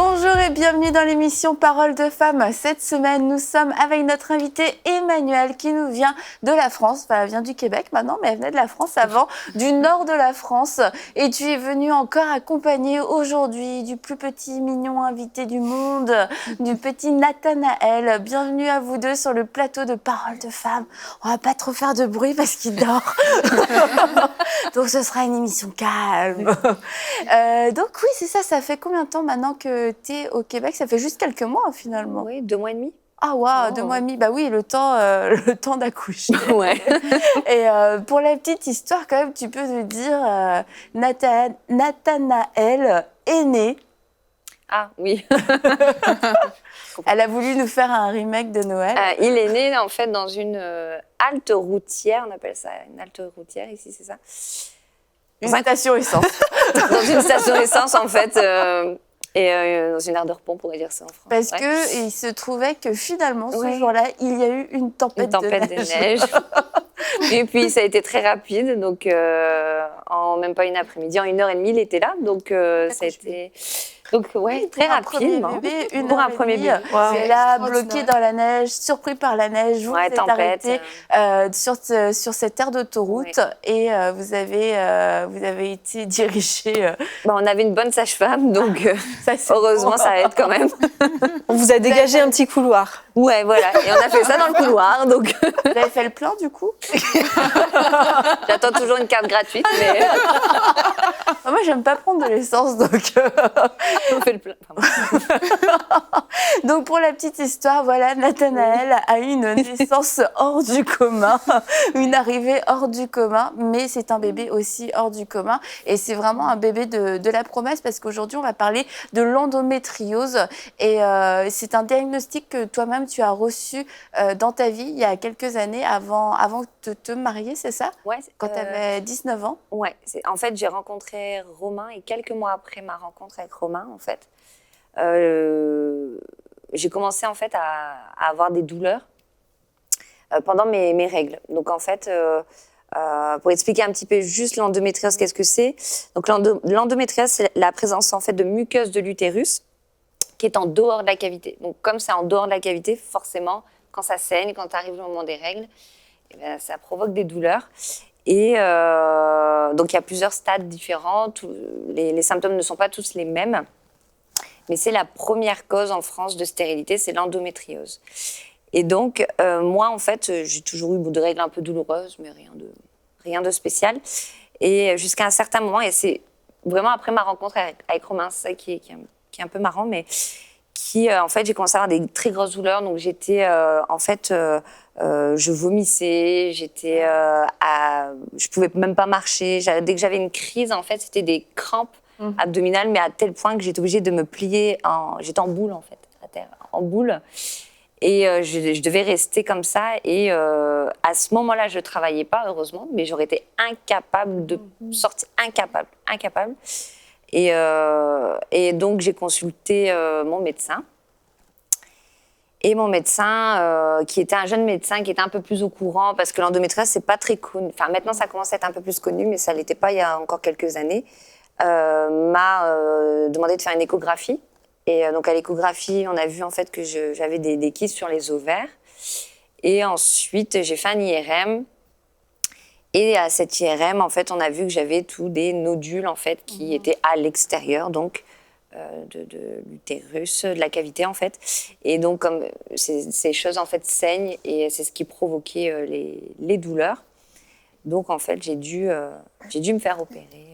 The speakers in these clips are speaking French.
Bonjour et bienvenue dans l'émission Parole de Femmes. Cette semaine, nous sommes avec notre invitée Emmanuelle qui nous vient de la France. Enfin, elle vient du Québec maintenant, mais elle venait de la France avant, du nord de la France. Et tu es venue encore accompagnée aujourd'hui du plus petit mignon invité du monde, du petit Nathanaël. Bienvenue à vous deux sur le plateau de Parole de Femmes. On va pas trop faire de bruit parce qu'il dort. Donc ce sera une émission calme. Donc oui, c'est ça. Ça fait combien de temps maintenant que tu es au Québec? Ça fait juste quelques mois finalement. Oui, 2 mois et demi. Ah waouh, 2 mois et demi. Bah oui, le temps d'accoucher. Ouais. Et pour la petite histoire, quand même, tu peux nous dire, Nathanaël est né. Ah oui. Elle a voulu nous faire un remake de Noël. Il est né en fait dans une halte routière, on appelle ça une halte routière ici, c'est ça? Une station essence. Dans une station essence en fait, et dans une aire de repos, on pourrait dire ça en France. Parce que il se trouvait que finalement, ce jour-là, il y a eu une tempête de neige. Et puis ça a été très rapide, donc en même pas une après-midi, en 1h30, il était là, donc ça a été... Donc ouais, très rapidement. Pour un premier bébé. Wow. C'est là, bloqué dans la neige, surpris par la neige. Vous êtes arrêté sur cette aire d'autoroute et vous avez été dirigé. On avait une bonne sage-femme, donc heureusement ça aide quand même. On vous a dégagé un petit couloir. Ouais, voilà. Et on a fait ça dans le couloir, donc. Vous avez fait le plein du coup? J'attends toujours une carte gratuite, mais. Moi, j'aime pas prendre de l'essence, donc. On fait le plein. Donc, pour la petite histoire, voilà, Nathanaël a eu une naissance hors du commun, une arrivée hors du commun, mais c'est un bébé aussi hors du commun. Et c'est vraiment un bébé de la promesse, parce qu'aujourd'hui, on va parler de l'endométriose. Et c'est un diagnostic que toi-même, tu as reçu dans ta vie il y a quelques années, avant de te marier, c'est ça? Ouais. Quand tu avais 19 ans? Ouais. En fait, j'ai rencontré Romain, et quelques mois après ma rencontre avec Romain, en fait, j'ai commencé en fait à avoir des douleurs pendant mes règles. Donc en fait, pour expliquer un petit peu juste l'endométriose, qu'est-ce que c'est? Donc l'endométriose, c'est la présence en fait de muqueuse de l'utérus qui est en dehors de la cavité. Donc comme c'est en dehors de la cavité, forcément, quand ça saigne, quand arrive le moment des règles, eh bien, ça provoque des douleurs. Et donc il y a plusieurs stades différents. Les symptômes ne sont pas tous les mêmes. Mais c'est la première cause en France de stérilité, c'est l'endométriose. Et donc, moi, en fait, j'ai toujours eu des règles un peu douloureuses, mais rien de spécial. Et jusqu'à un certain moment, et c'est vraiment après ma rencontre avec Romain, c'est ça qui est un peu marrant, mais en fait, j'ai commencé à avoir des très grosses douleurs. Donc, j'étais, en fait, je vomissais, je pouvais même pas marcher. Dès que j'avais une crise, en fait, c'était des crampes abdominales, mais à tel point que j'étais obligée de me plier. J'étais en boule, en fait, à terre, en boule. Et je devais rester comme ça. Et à ce moment-là, je travaillais pas, heureusement, mais j'aurais été incapable de sortir, incapable. Et donc, j'ai consulté mon médecin. Et mon médecin, qui était un jeune médecin, qui était un peu plus au courant, parce que l'endométriose, c'est pas très connu. Enfin, maintenant, ça commence à être un peu plus connu, mais ça l'était pas il y a encore quelques années. M'a demandé de faire une échographie. Et donc, à l'échographie, on a vu en fait que j'avais des kystes sur les ovaires. Et ensuite, j'ai fait un IRM. Et à cet IRM, en fait, on a vu que j'avais tous des nodules en fait qui étaient à l'extérieur, donc de l'utérus, de la cavité en fait. Et donc, comme ces choses en fait saignent, et c'est ce qui provoquait les douleurs. Donc, en fait, j'ai dû me faire opérer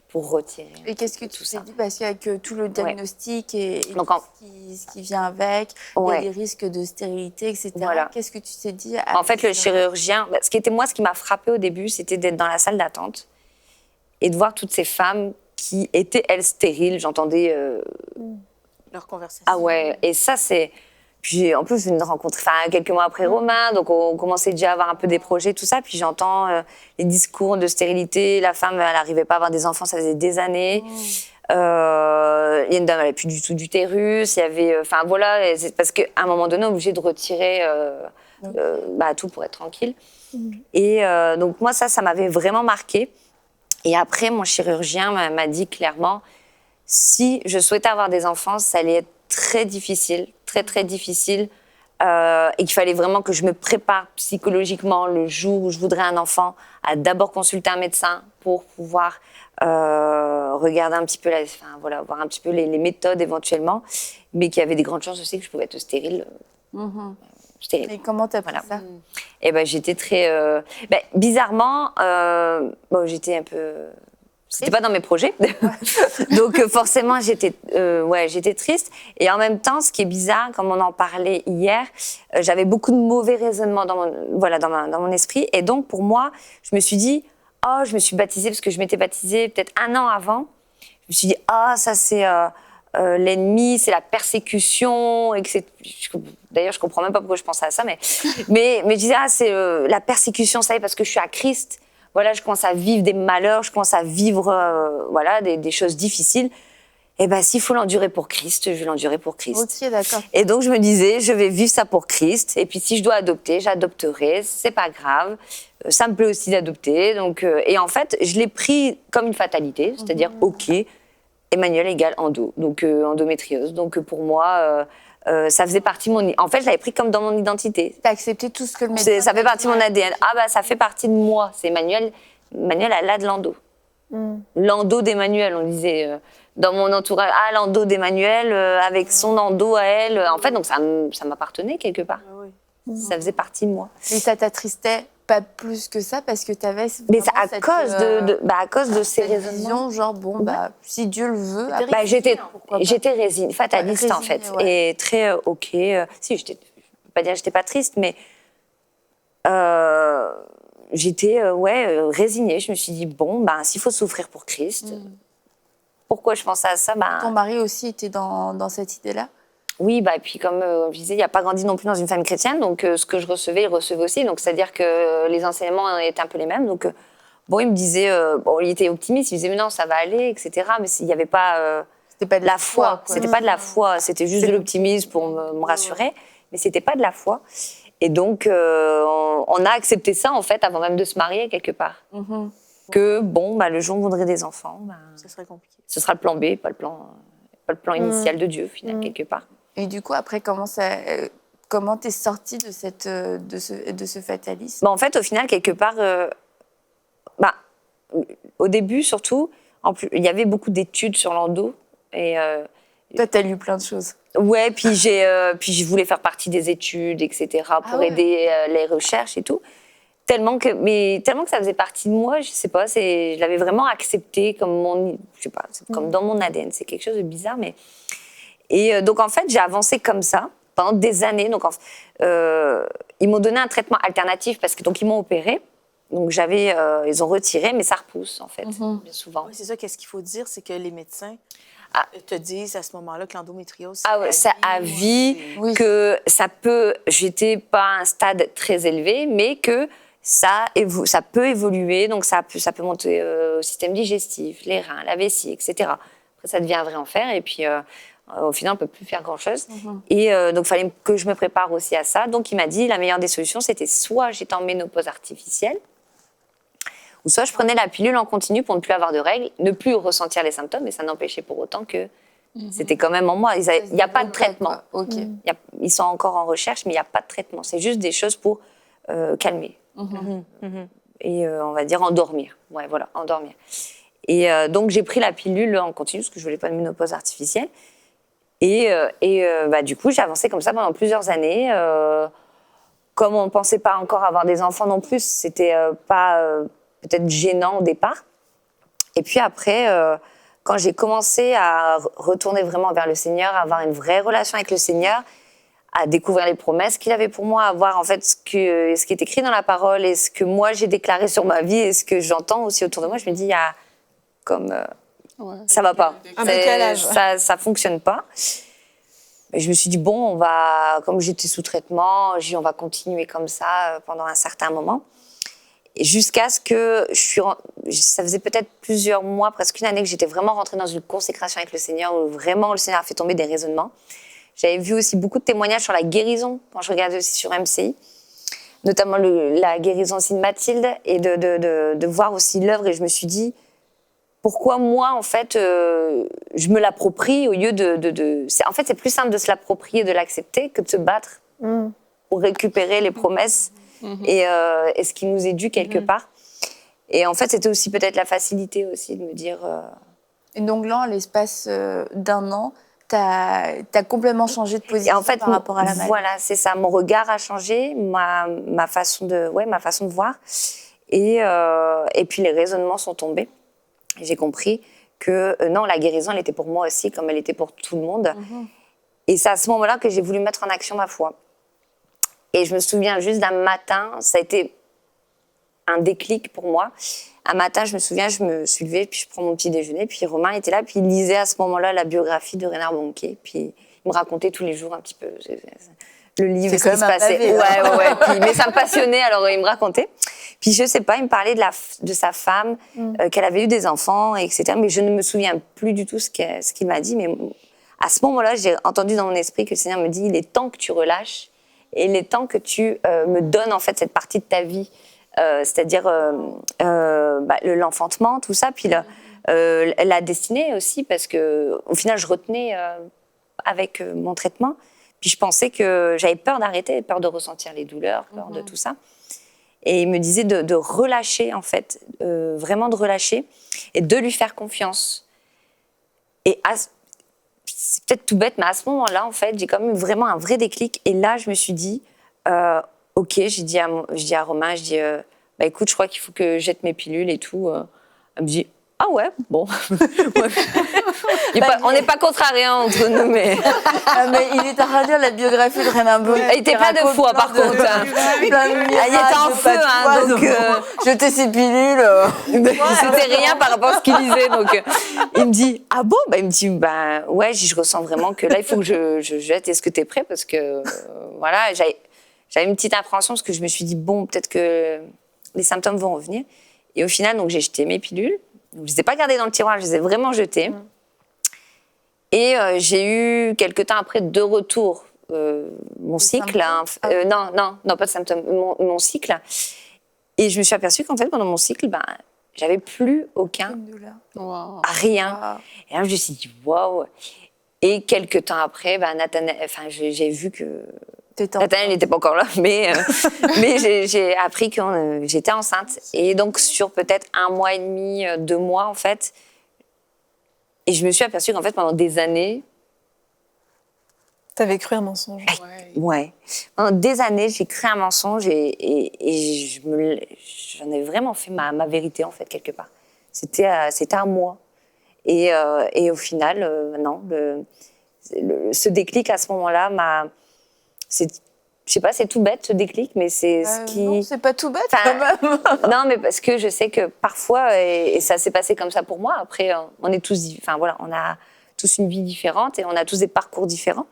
pour retirer. Et qu'est-ce que tu t'es dit? Parce qu'avec tout le diagnostic et donc, ce qui vient avec, il y a des risques de stérilité, etc. Voilà. Qu'est-ce que tu t'es dit? En fait, le chirurgien, ce qui m'a frappé au début, c'était d'être dans la salle d'attente et de voir toutes ces femmes qui étaient, elles, stériles. J'entendais leur conversation. Ah ouais, et ça, c'est... Puis en plus, je viens de rencontrer quelques mois après Romain, donc on commençait déjà à avoir un peu des projets, tout ça. Puis j'entends les discours de stérilité. La femme, elle n'arrivait pas à avoir des enfants, ça faisait des années. Il y a une dame, elle n'avait plus du tout d'utérus. Il y avait... Enfin voilà, c'est parce qu'à un moment donné, on est obligé de retirer tout pour être tranquille. Et donc moi, ça m'avait vraiment marqué. Et après, mon chirurgien m'a dit clairement, si je souhaitais avoir des enfants, ça allait être très difficile, très difficile, et qu'il fallait vraiment que je me prépare psychologiquement le jour où je voudrais un enfant, à d'abord consulter un médecin pour pouvoir regarder un petit peu, voir un petit peu les méthodes éventuellement, mais qu'il y avait des grandes chances aussi que je pouvais être stérile. Stérile. Et comment t'as pris ça? Et ben j'étais très bizarrement, j'étais un peu. C'était pas dans mes projets, donc forcément j'étais triste. Et en même temps, ce qui est bizarre, comme on en parlait hier, j'avais beaucoup de mauvais raisonnements dans mon esprit. Et donc pour moi, je me suis dit, je me suis baptisée parce que je m'étais baptisée peut-être 1 an avant. Je me suis dit, ça c'est l'ennemi, c'est la persécution, et que d'ailleurs je comprends même pas pourquoi je pensais à ça, mais je disais, c'est la persécution, ça y est, parce que je suis à Christ. Voilà, je commence à vivre des malheurs, je commence à vivre des choses difficiles. Et ben, s'il faut l'endurer pour Christ, je vais l'endurer pour Christ. Ok, d'accord. Et donc, je me disais, je vais vivre ça pour Christ. Et puis, si je dois adopter, j'adopterai. C'est pas grave. Ça me plaît aussi d'adopter. Donc, et en fait, je l'ai pris comme une fatalité. C'est-à-dire, OK, Emmanuel égale endo. Donc, endométriose. Donc, pour moi, ça faisait partie de mon... En fait, je l'avais pris comme dans mon identité. T'as accepté tout ce que le médecin... Ça fait partie de mon ADN. Ça fait partie de moi. C'est Emmanuel. Emmanuel, elle a de l'endo. L'endo d'Emmanuel, on disait dans mon entourage. L'endo d'Emmanuel, avec son endo à elle. En fait, donc ça m'appartenait quelque part. Ça faisait partie de moi. Et ça t'attristait pas plus que ça parce que t'avais... Mais c'est à cause de ces raisonnements. Genre, si Dieu le veut... J'étais fataliste, en fait. Ouais. Et très OK. Si, je ne peux pas dire que j'étais pas triste, mais j'étais résignée. Je me suis dit, s'il faut souffrir pour Christ, pourquoi je pensais à ça Ton mari aussi était dans cette idée-là? Oui, et puis comme je disais, il n'a pas grandi non plus dans une famille chrétienne, donc ce que je recevais, il recevait aussi. Donc c'est-à-dire que les enseignements étaient un peu les mêmes. Donc il me disait, il était optimiste, il disait mais non, ça va aller, etc. Mais il n'y avait pas, c'était pas de la foi. quoi. C'était pas de la foi, c'était juste de l'optimisme pour me rassurer, mais c'était pas de la foi. Et donc on a accepté ça en fait avant même de se marier quelque part. Que le jour où on voudrait des enfants, Ce serait compliqué. Ce sera le plan B, pas le plan initial de Dieu, finalement, quelque part. Et du coup, après, comment t'es sortie de ce fatalisme? En fait, au final, quelque part, au début, surtout, il y avait beaucoup d'études sur l'endo. Et, toi, t'as lu plein de choses. Ouais, puis je voulais faire partie des études, etc., pour aider les recherches et tout. Tellement que ça faisait partie de moi, je sais pas, je l'avais vraiment accepté comme comme dans mon ADN. C'est quelque chose de bizarre, mais... Et donc, en fait, j'ai avancé comme ça pendant des années. Donc, ils m'ont donné un traitement alternatif parce que donc ils m'ont opéré. Donc, ils ont retiré, mais ça repousse, en fait, bien souvent. Oui, c'est ça, qu'est-ce qu'il faut dire, c'est que les médecins te disent à ce moment-là que l'endométriose, c'est à vie, que ça peut... J'étais pas à un stade très élevé, mais que ça peut évoluer, donc ça peut monter au système digestif, les reins, la vessie, etc. Après, ça devient un vrai enfer, et puis au final, on ne peut plus faire grand-chose. Et donc, il fallait que je me prépare aussi à ça. Donc, il m'a dit, la meilleure des solutions, c'était soit j'étais en ménopause artificielle, ou soit je prenais la pilule en continu pour ne plus avoir de règles, ne plus ressentir les symptômes, mais ça n'empêchait pour autant que c'était quand même en moi. Il n'y a pas de traitement. Ils sont encore en recherche, mais il n'y a pas de traitement. C'est juste des choses pour calmer. Et on va dire endormir. Ouais, voilà, endormir. Et donc j'ai pris la pilule en continu parce que je voulais pas de ménopause artificielle. Et du coup j'ai avancé comme ça pendant plusieurs années. Comme on ne pensait pas encore avoir des enfants non plus, c'était pas peut-être gênant au départ. Et puis après, quand j'ai commencé à retourner vraiment vers le Seigneur, à avoir une vraie relation avec le Seigneur, à découvrir les promesses qu'il avait pour moi, à voir en fait ce qui est écrit dans la parole et ce que moi j'ai déclaré sur ma vie et ce que j'entends aussi autour de moi, je me dis, il y a comme... ça va pas. Un décalage. Ça fonctionne pas. Et je me suis dit, comme j'étais sous traitement, on va continuer comme ça pendant un certain moment. Et jusqu'à ce que ça faisait peut-être plusieurs mois, presque une année, que j'étais vraiment rentrée dans une consécration avec le Seigneur, où vraiment le Seigneur a fait tomber des raisonnements. J'avais vu aussi beaucoup de témoignages sur la guérison, quand je regardais aussi sur MCI, notamment la guérison aussi de Mathilde, et de voir aussi l'œuvre. Et je me suis dit, pourquoi moi, en fait, je me l'approprie au lieu En fait, c'est plus simple de se l'approprier, de l'accepter, que de se battre pour récupérer les promesses et ce qui nous est dû quelque part. Et en fait, c'était aussi peut-être la facilité aussi de me dire... Et donc là, en l'espace d'un an, t'as complètement changé de position en fait, par rapport à la maladie. Voilà, c'est ça. Mon regard a changé, ma façon de voir. Et puis les raisonnements sont tombés. J'ai compris que non, la guérison, elle était pour moi aussi, comme elle était pour tout le monde. Et c'est à ce moment-là que j'ai voulu mettre en action ma foi. Et je me souviens juste d'un matin, ça a été un déclic pour moi. Un matin, je me souviens, je me suis levée, puis je prends mon petit déjeuner, puis Romain était là, puis il lisait à ce moment-là la biographie de Reinhard Bonnke, puis il me racontait tous les jours un petit peu le livre, ce qui se passait. Ouais. Mais ça me passionnait, alors il me racontait. Puis je sais pas, il me parlait de sa femme, qu'elle avait eu des enfants, etc. Mais je ne me souviens plus du tout ce qu'il m'a dit. Mais à ce moment-là, j'ai entendu dans mon esprit que le Seigneur me dit, il est temps que tu relâches, et il est temps que tu me donnes en fait cette partie de ta vie. C'est-à-dire l'enfantement, tout ça, puis la destinée aussi, parce que au final, je retenais avec mon traitement, puis je pensais que j'avais peur d'arrêter, peur de ressentir les douleurs, peur de tout ça. Et il me disait de relâcher, en fait, vraiment de relâcher, et de lui faire confiance. Et c'est peut-être tout bête, mais à ce moment-là, en fait, j'ai quand même eu vraiment un vrai déclic, et là, je me suis dit... ok, j'ai dit à Romain, écoute, je crois qu'il faut que je jette mes pilules et tout. Elle me dit, ah ouais, bon. On n'est pas contrariés entre nous, mais... mais il est en train de lire la biographie de Reinhard Bonnke. Il était pas de foi, par contre. Il était en feu, donc... Jeter ses pilules. C'était rien par rapport à ce qu'il lisait, donc... il me dit, ah bon? Il me dit, ouais, je ressens vraiment que là, il faut que je jette. Est-ce que tu es prêt? Parce que, voilà, j'avais une petite appréhension parce que je me suis dit, bon, peut-être que les symptômes vont revenir. Et au final, donc, j'ai jeté mes pilules. Je ne les ai pas gardées dans le tiroir, je les ai vraiment jetées. Et j'ai eu, quelques temps après, de retour mon cycle. Non, pas de symptômes, mon cycle. Et je me suis aperçue qu'en fait, pendant mon cycle, j'avais plus aucun, rien. Wow. Et là, je me suis dit, waouh. Et quelques temps après, j'ai vu que... Nathanaël n'était pas encore là, mais j'ai appris que j'étais enceinte. Et donc, sur peut-être 1 mois et demi, 2 mois, en fait, et je me suis aperçue qu'en fait, pendant des années... T'avais cru un mensonge. Ouais. Pendant des années, j'ai cru un mensonge et j'en ai vraiment fait ma vérité, en fait, quelque part. C'était à moi. Et au final, non, ce déclic à ce moment-là je sais pas, c'est tout bête ce déclic, mais c'est ce qui... Non, c'est pas tout bête quand même. Non, mais parce que je sais que parfois, et ça s'est passé comme ça pour moi, après, on est tous... Enfin voilà, on a tous une vie différente et on a tous des parcours différents.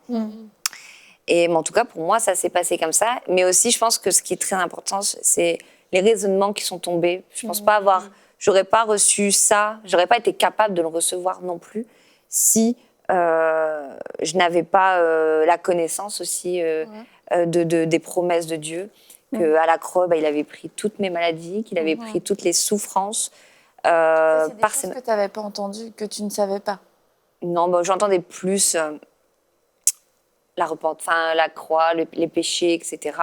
Et en tout cas, pour moi, ça s'est passé comme ça. Mais aussi, je pense que ce qui est très important, c'est les raisonnements qui sont tombés. Je pense pas avoir... J'aurais pas reçu ça, j'aurais pas été capable de le recevoir non plus si... je n'avais pas la connaissance aussi des promesses de Dieu, qu'à la croix, il avait pris toutes mes maladies, qu'il avait pris toutes les souffrances. C'est des choses que tu n'avais pas entendues, que tu ne savais pas. Non, j'entendais plus la croix, les péchés, etc.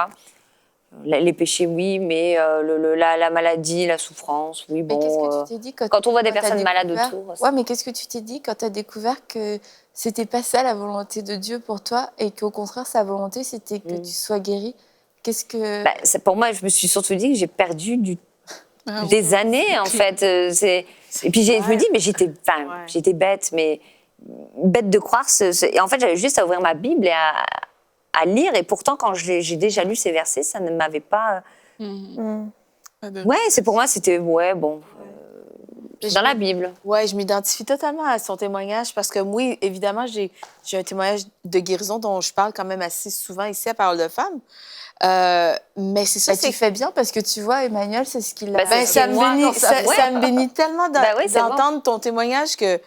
Les péchés, oui, mais la maladie, la souffrance, oui, bon. Qu'est-ce que tu t'es dit quand on voit des personnes malades autour. Ouais, mais qu'est-ce que tu t'es dit quand tu as découvert que c'était pas ça la volonté de Dieu pour toi et qu'au contraire, sa volonté, c'était que tu sois guérie? Qu'est-ce que... Pour moi, je me suis surtout dit que j'ai perdu des années, en fait. Et puis, je me dis, mais j'étais bête, mais bête de croire. Et en fait, j'avais juste à ouvrir ma Bible et à lire, et pourtant quand j'ai déjà lu ces versets, ça ne m'avait pas... Ouais, pour moi c'était dans la Bible. Ouais, je m'identifie totalement à son témoignage parce que moi, évidemment, j'ai un témoignage de guérison dont je parle quand même assez souvent ici à Parole de Femmes. Mais c'est ça, tu fais bien parce que tu vois, Emmanuel, c'est ce qu'il a... ça me bénit tellement d'entendre ton témoignage que,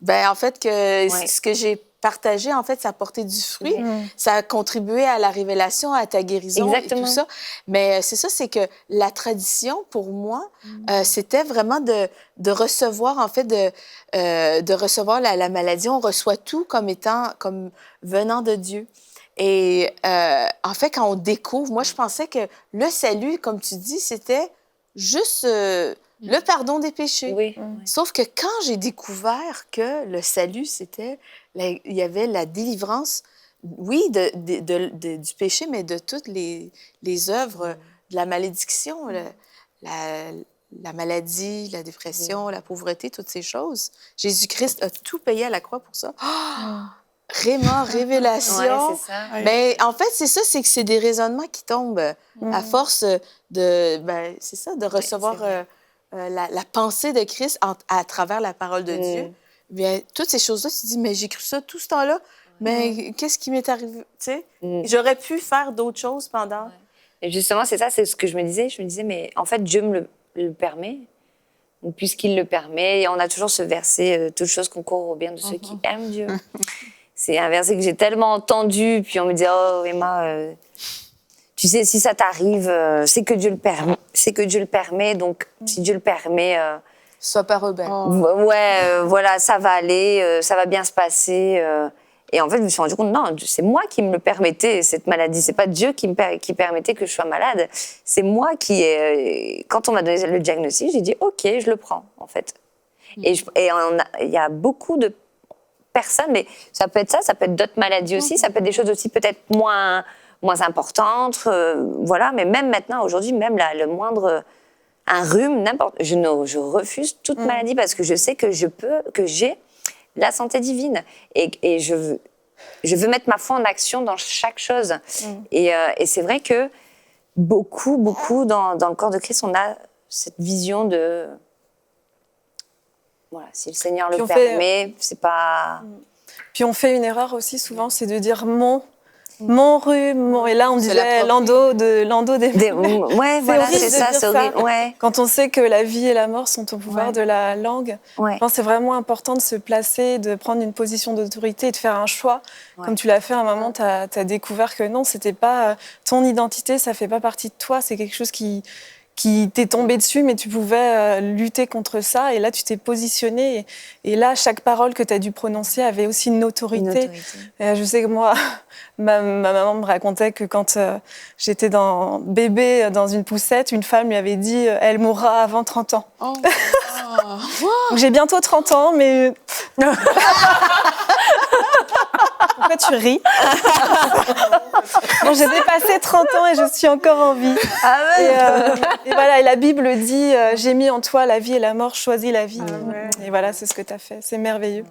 en fait, que ce que j'ai partagé, en fait, ça a porté du fruit. Ça a contribué à la révélation, à ta guérison et tout ça. Mais c'est ça, c'est que la tradition, pour moi, c'était vraiment de recevoir, en fait, de recevoir la maladie. On reçoit tout comme venant de Dieu. Et en fait, quand on découvre, moi, je pensais que le salut, comme tu dis, c'était juste le pardon des péchés. Oui. Sauf que quand j'ai découvert que le salut, c'était... il y avait la délivrance, oui, du péché, mais de toutes les œuvres de la malédiction, la maladie, la dépression, la pauvreté, toutes ces choses. Jésus-Christ a tout payé à la croix pour ça. Vraiment, révélation. Ouais, c'est ça. Mais en fait, c'est ça, c'est que c'est des raisonnements qui tombent à force c'est ça, de recevoir la pensée de Christ à travers la parole de Dieu. Bien, toutes ces choses-là, tu te dis, mais j'ai cru ça tout ce temps-là, mais qu'est-ce qui m'est arrivé? Tu sais, j'aurais pu faire d'autres choses pendant. Et justement, c'est ça, c'est ce que je me disais. Je me disais, mais en fait, Dieu me le permet. Donc, puisqu'il le permet, et on a toujours ce verset, toutes choses concourent au bien de ceux qui aiment Dieu. C'est un verset que j'ai tellement entendu, puis on me dit, oh Emma, tu sais, si ça t'arrive, c'est que Dieu le permet, donc si Dieu le permet... Sois pas rebelle. Voilà, ça va aller, ça va bien se passer. Et en fait, je me suis rendu compte, non, c'est moi qui me le permettais, cette maladie. C'est pas Dieu qui permettait que je sois malade. C'est moi qui, quand on m'a donné le diagnostic, j'ai dit, OK, je le prends, en fait. Et il y a beaucoup de personnes, mais ça peut être ça peut être d'autres maladies aussi, ça peut être des choses aussi peut-être moins importantes, voilà. Mais même maintenant, aujourd'hui, même le moindre... un rhume, je refuse toute maladie parce que je sais que j'ai la santé divine et je veux mettre ma foi en action dans chaque chose. Et c'est vrai que beaucoup dans le corps de Christ, on a cette vision de voilà, si le Seigneur le permet, c'est pas. Puis on fait une erreur aussi souvent, c'est de dire mon rhume, et là on disait l'endo des Ouais, voilà, c'est ça, c'est horrible. Ouais. Quand on sait que la vie et la mort sont au pouvoir de la langue, je pense que c'est vraiment important de se placer, de prendre une position d'autorité et de faire un choix. Comme tu l'as fait à un moment, tu as découvert que non, c'était pas ton identité, ça fait pas partie de toi, c'est quelque chose qui t'est tombé dessus, mais tu pouvais lutter contre ça. Et là, tu t'es positionné. Et là, chaque parole que tu as dû prononcer avait aussi une autorité. Je sais que moi, ma maman me racontait que quand j'étais bébé dans une poussette, une femme lui avait dit « Elle mourra avant 30 ans ». Donc, j'ai bientôt 30 ans, mais... Pourquoi tu ris? Bon, j'ai dépassé 30 ans et je suis encore en vie. Et voilà, et la Bible dit j'ai mis en toi la vie et la mort, choisis la vie. Et voilà, c'est ce que tu as fait. C'est merveilleux.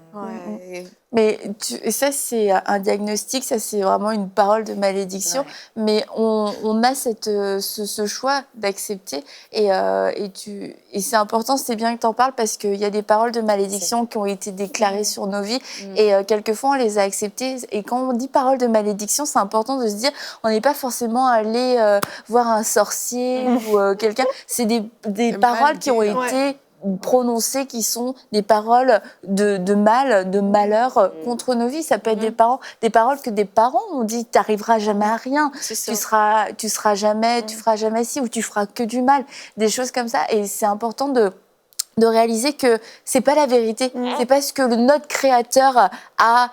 Mais et ça, c'est un diagnostic, ça, c'est vraiment une parole de malédiction. Mais on a ce choix d'accepter. Et c'est important, c'est bien que tu en parles, parce qu'il y a des paroles de malédiction qui ont été déclarées sur nos vies. Et quelquefois, on les a acceptées. Et quand on dit paroles de malédiction, c'est important de se dire, on n'est pas forcément allé voir un sorcier ou quelqu'un. C'est des paroles qui ont été prononcées, qui sont des paroles de mal, de malheur contre nos vies. Ça peut être des paroles que des parents ont dit, t'arriveras jamais à rien, tu feras jamais ci, ou tu feras que du mal, des choses comme ça. Et c'est important de réaliser que c'est pas la vérité, c'est pas ce que notre Créateur a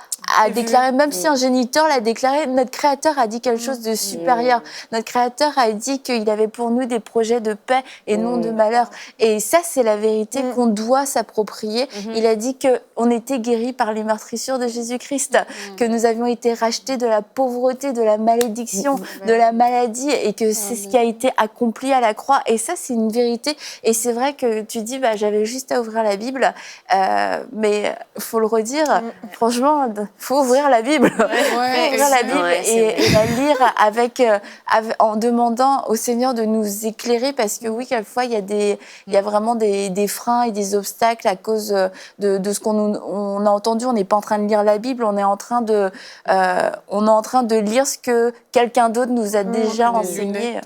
déclaré, même si un géniteur l'a déclaré, notre Créateur a dit quelque chose de supérieur. Notre Créateur a dit qu'il avait pour nous des projets de paix et non de malheur. Et ça, c'est la vérité qu'on doit s'approprier. Il a dit qu'on était guéris par les meurtrissures de Jésus-Christ, que nous avions été rachetés de la pauvreté, de la malédiction, de la maladie, et que c'est ce qui a été accompli à la croix. Et ça, c'est une vérité. Et c'est vrai que tu dis, j'avais juste à ouvrir la Bible, mais faut le redire, franchement, faut ouvrir la Bible, ouvrir la Bible et la lire en demandant au Seigneur de nous éclairer, parce que oui, quelquefois il y a vraiment des freins et des obstacles à cause de ce qu'on a entendu. On n'est pas en train de lire la Bible, on est en train de lire ce que quelqu'un d'autre nous a déjà enseigné.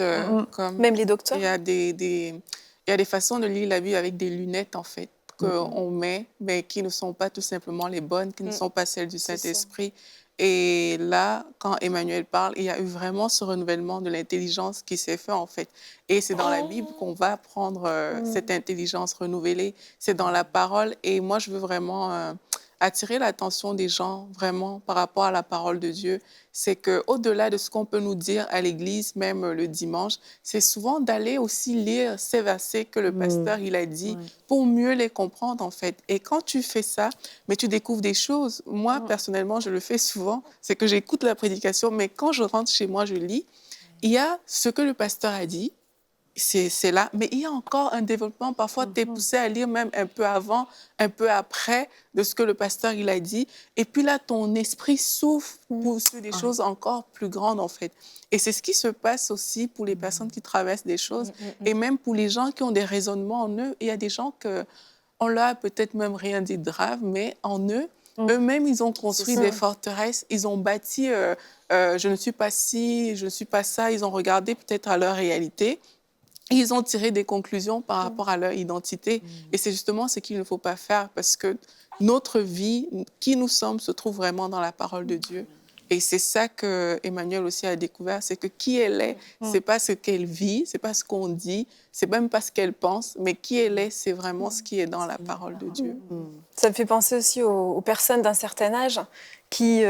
Même les docteurs. Il y a des façons de lire la Bible avec des lunettes, en fait. qu'on met, mais qui ne sont pas tout simplement les bonnes, qui ne sont pas celles du Saint-Esprit. Et là, quand Emmanuel parle, il y a eu vraiment ce renouvellement de l'intelligence qui s'est fait, en fait. Et c'est dans la Bible qu'on va apprendre cette intelligence renouvelée. C'est dans la parole. Et moi, je veux vraiment attirer l'attention des gens, vraiment, par rapport à la parole de Dieu. C'est qu'au-delà de ce qu'on peut nous dire à l'Église, même le dimanche, c'est souvent d'aller aussi lire ces versets que le pasteur, il a dit, pour mieux les comprendre, en fait. Et quand tu fais ça, mais tu découvres des choses. Moi, personnellement, je le fais souvent. C'est que j'écoute la prédication, mais quand je rentre chez moi, je lis. Il y a ce que le pasteur a dit, c'est là, mais il y a encore un développement. Parfois, tu es poussé à lire même un peu avant, un peu après de ce que le pasteur il a dit. Et puis là, ton esprit s'ouvre sur des choses encore plus grandes, en fait. Et c'est ce qui se passe aussi pour les personnes qui traversent des choses et même pour les gens qui ont des raisonnements en eux. Il y a des gens qu'on leur a peut-être même rien dit de grave, mais en eux, eux-mêmes, ils ont construit des forteresses, ils ont bâti je ne suis pas ci, je ne suis pas ça. Ils ont regardé peut-être à leur réalité. Ils ont tiré des conclusions par rapport à leur identité. Et c'est justement ce qu'il ne faut pas faire parce que notre vie, qui nous sommes, se trouve vraiment dans la parole de Dieu. Et c'est ça que Emmanuel aussi a découvert, c'est que qui elle est, c'est pas ce qu'elle vit, c'est pas ce qu'on dit, c'est même pas ce qu'elle pense, mais qui elle est, c'est vraiment ce qui est dans la parole de Dieu. Ça me fait penser aussi aux personnes d'un certain âge qui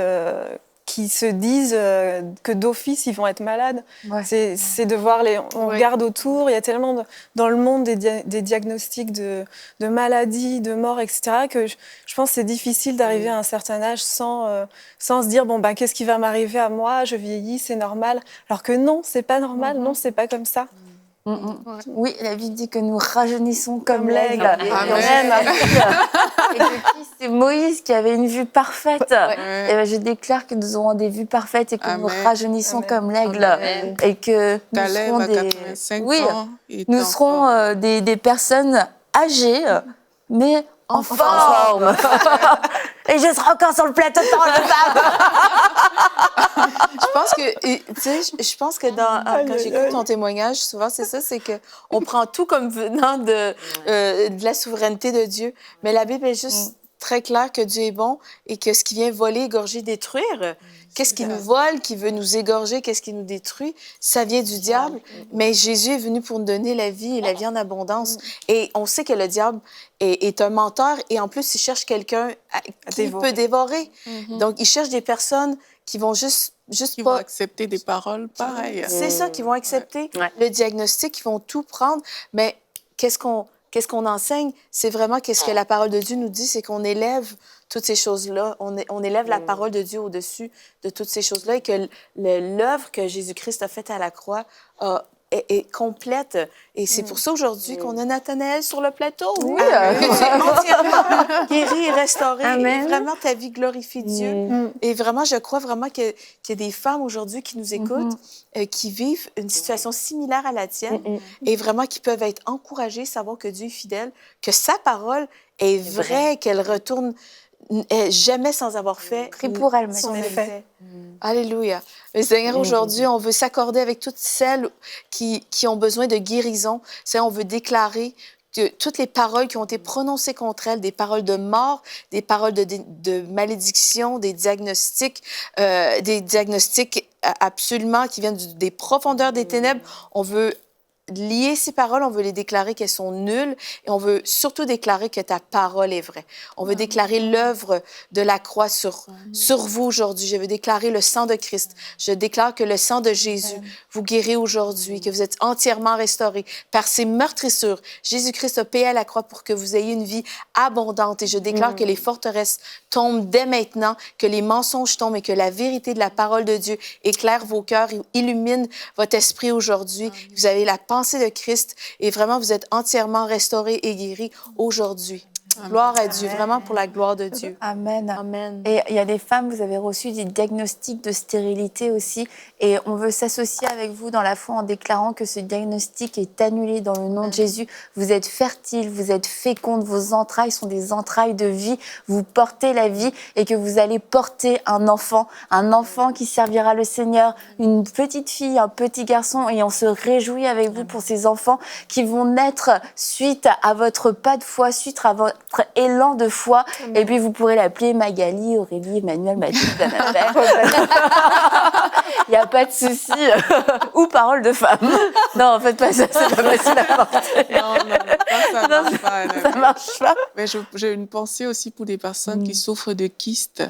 se disent que d'office, ils vont être malades. Ouais. C'est de voir on regarde autour, il y a tellement dans le monde des diagnostics de maladies, de morts, etc., que je pense que c'est difficile d'arriver à un certain âge sans se dire, bon, ben, qu'est-ce qui va m'arriver à moi? Je vieillis, c'est normal. Alors que non, c'est pas normal, non, c'est pas comme ça. Oui, la Bible dit que nous rajeunissons comme l'aigle. Et que c'est Moïse qui avait une vue parfaite. Et ben, je déclare que nous aurons des vues parfaites et que nous rajeunissons comme l'aigle. Et que nous serons des personnes âgées, mais en forme. Et je serai encore sur le plateau de Parole de Femme. Je pense que quand j'écoute ton témoignage, souvent c'est ça, c'est qu'on prend tout comme venant de la souveraineté de Dieu. Mais la Bible est juste très claire que Dieu est bon et que ce qui vient voler, égorger, détruire, qu'est-ce qui nous vole, qui veut nous égorger, qu'est-ce qui nous détruit, ça vient du diable. Mais Jésus est venu pour nous donner la vie et la vie en abondance. Et on sait que le diable est un menteur et en plus, il cherche quelqu'un qui peut dévorer. Donc, il cherche des personnes qui vont juste qui vont accepter des paroles pareilles. C'est ça, qui vont accepter le diagnostic, qui vont tout prendre. Mais qu'est-ce qu'on enseigne? C'est vraiment qu'est-ce que la parole de Dieu nous dit, c'est qu'on élève toutes ces choses-là. On élève la parole de Dieu au-dessus de toutes ces choses-là et que l'œuvre que Jésus-Christ a faite à la croix est complète. Et c'est pour ça aujourd'hui qu'on a Nathanaël sur le plateau. Oui. Que tu es entièrement guéri et restauré. Amen. Et vraiment, ta vie glorifie Dieu. Et vraiment, je crois vraiment qu'il y a des femmes aujourd'hui qui nous écoutent, qui vivent une situation similaire à la tienne et vraiment qui peuvent être encouragées, savoir que Dieu est fidèle, que sa parole est vraie, qu'elle retourne jamais sans avoir fait pour elle, son effet. Alléluia. Mais Seigneur, aujourd'hui, on veut s'accorder avec toutes celles qui ont besoin de guérison. Seigneur, on veut déclarer que toutes les paroles qui ont été prononcées contre elles, des paroles de mort, des paroles de malédiction, des diagnostics absolument qui viennent des profondeurs des ténèbres. On veut lier ces paroles, on veut les déclarer qu'elles sont nulles et on veut surtout déclarer que ta parole est vraie. On veut déclarer l'œuvre de la croix sur vous aujourd'hui. Je veux déclarer le sang de Christ. Je déclare que le sang de Jésus vous guérit aujourd'hui, que vous êtes entièrement restaurés par ses meurtrissures. Jésus-Christ a payé à la croix pour que vous ayez une vie abondante et je déclare que les forteresses tombent dès maintenant, que les mensonges tombent et que la vérité de la parole de Dieu éclaire vos cœurs et illumine votre esprit aujourd'hui. Vous avez la pensée de Christ et vraiment vous êtes entièrement restaurés et guéris aujourd'hui. Gloire à Dieu, vraiment pour la gloire de Dieu. Amen. Amen. Et il y a des femmes, vous avez reçu des diagnostics de stérilité aussi. Et on veut s'associer avec vous dans la foi en déclarant que ce diagnostic est annulé dans le nom de Jésus. Vous êtes fertile, vous êtes féconde, vos entrailles sont des entrailles de vie. Vous portez la vie et que vous allez porter un enfant qui servira le Seigneur, une petite fille, un petit garçon. Et on se réjouit avec vous pour ces enfants qui vont naître suite à votre pas de foi, suite à votre élan de foi. Et puis vous pourrez l'appeler Magali, Aurélie, Emmanuel, Mathilde, Annabelle. Il n'y a pas de souci. Ou parole de femme. Non, en fait, pas ça, c'est pas facile à porter. Ça marche pas. Ça marche pas. Mais j'ai une pensée aussi pour des personnes qui souffrent de kystes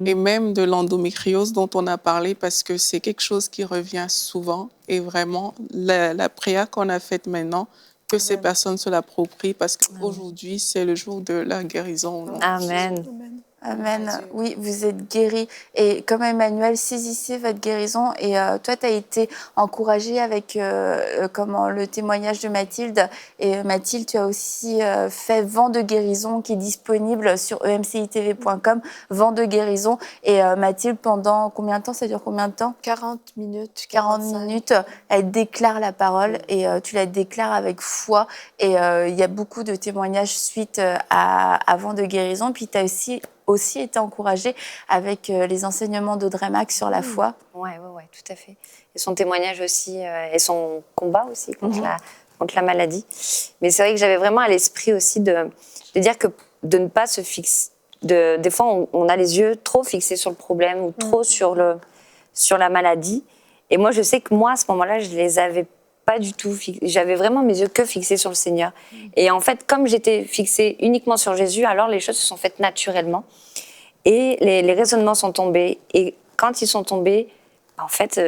et même de l'endométriose dont on a parlé parce que c'est quelque chose qui revient souvent. Et vraiment, la prière qu'on a faite maintenant, que ces personnes se l'approprient parce qu'aujourd'hui, c'est le jour de la guérison. Amen. Amen. Oui, vous êtes guéris. Et comme Emmanuel, saisissez votre guérison. Et toi, tu as été encouragée avec le témoignage de Mathilde. Et Mathilde, tu as aussi fait Vent de guérison qui est disponible sur emcitv.com. Vent de guérison. Et Mathilde, pendant combien de temps? Ça dure combien de temps? 40 minutes. 40 minutes. Elle déclare la parole et tu la déclares avec foi. Et il y a beaucoup de témoignages suite à Vent de guérison. Puis tu as aussi été encouragée avec les enseignements d'Audrey Mac sur la foi. Oui, tout à fait. Et son témoignage aussi, et son combat aussi contre la maladie. Mais c'est vrai que j'avais vraiment à l'esprit aussi de dire que de ne pas se fixer. Des fois, on a les yeux trop fixés sur le problème ou trop sur la maladie. Et moi, je sais que moi, à ce moment-là, je les avais pas du tout fixés. J'avais vraiment mes yeux que fixés sur le Seigneur. Et en fait, comme j'étais fixée uniquement sur Jésus, alors les choses se sont faites naturellement. Et les raisonnements sont tombés. Et quand ils sont tombés, en fait,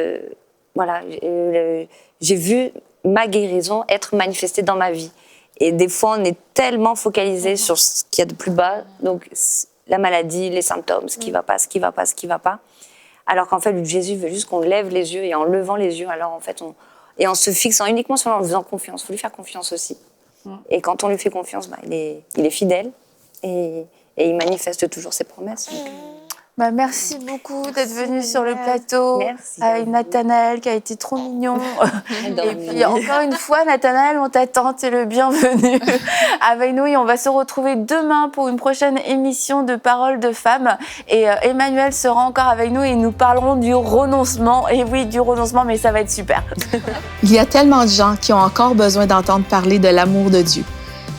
j'ai vu ma guérison être manifestée dans ma vie. Et des fois, on est tellement focalisé sur ce qu'il y a de plus bas, donc la maladie, les symptômes, ce qui va pas. Alors qu'en fait, Jésus veut juste qu'on lève les yeux. Et en levant les yeux, alors en fait, en se fixant uniquement sur lui, en lui faisant confiance. Il faut lui faire confiance aussi. Et quand on lui fait confiance, il est fidèle et il manifeste toujours ses promesses. Merci beaucoup d'être venu sur le plateau. Merci. Avec Nathanaël qui a été trop mignon. Et puis encore une fois, Nathanaël, on t'attend, t'es le bienvenu avec nous. Et on va se retrouver demain pour une prochaine émission de Paroles de femmes. Et Emmanuel sera encore avec nous et nous parlerons du renoncement. Et oui, du renoncement, mais ça va être super. Il y a tellement de gens qui ont encore besoin d'entendre parler de l'amour de Dieu.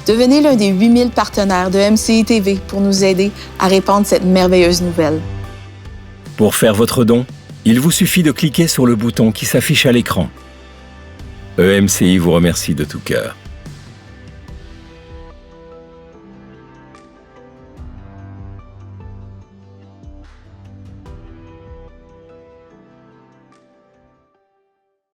Devenez l'un des 8000 partenaires de MCI TV pour nous aider à répandre cette merveilleuse nouvelle. Pour faire votre don, il vous suffit de cliquer sur le bouton qui s'affiche à l'écran. EMCI vous remercie de tout cœur.